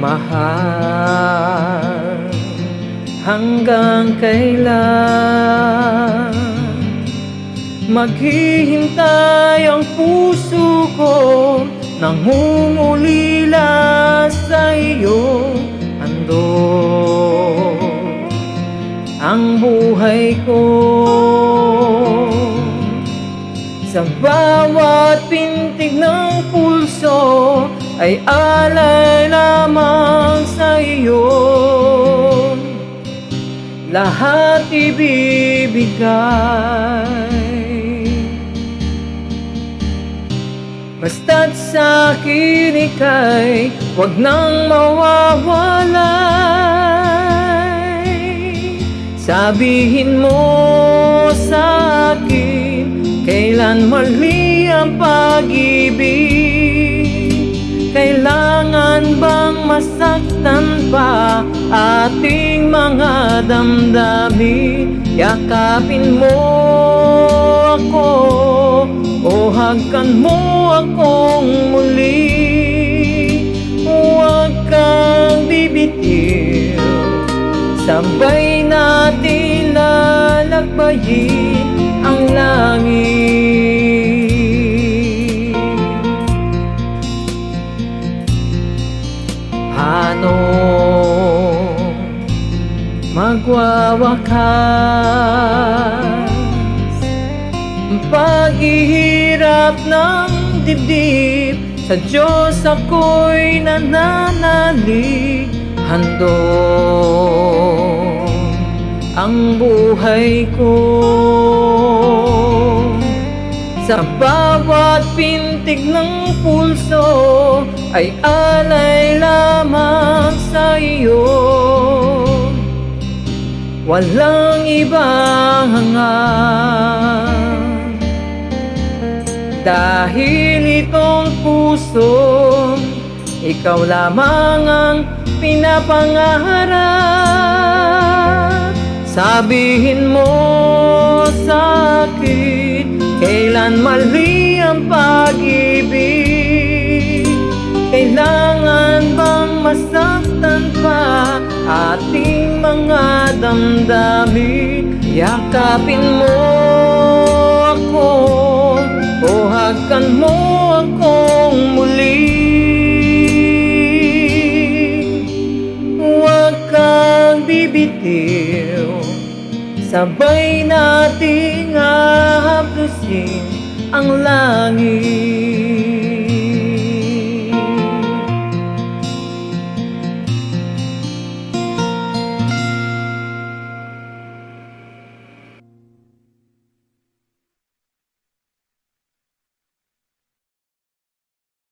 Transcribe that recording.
mahal? Hanggang kailan maghihintay ang puso ko, nangungulila sa iyong handog? Ang buhay ko sa bawat pintig ng pulso ay alay lamang sa iyo. Lahat ibibigay, basta't sa'kin ika'y huwag nang mawawalay. Sabihin mo sa'kin kailan mali ang pag-ibig. Kailangan bang masaktan pa ating mga damdamin? Yakapin mo ako o hagkan mo akong muli. Huwag kang bibitiw, sabay natin lalakbayin ang langit. Paano magwawakas ang paghihirap ng dibdib? Sa Diyos ako'y nananalig, handog ang buhay ko. Sa bawat pintig ng pulso ay alay lamang sa iyo. Walang ibang hangad, dahil itong puso ikaw lamang ang pinapangarap. Sabihin mo sa'kin kailan mali ang pag-ibig. Kailangan bang masaktan pa ating mga damdamin? Yakapin mo ako o hagkan mo akong muli. Huwag kang bibitiw, sabay nating hahaplusin ang langit.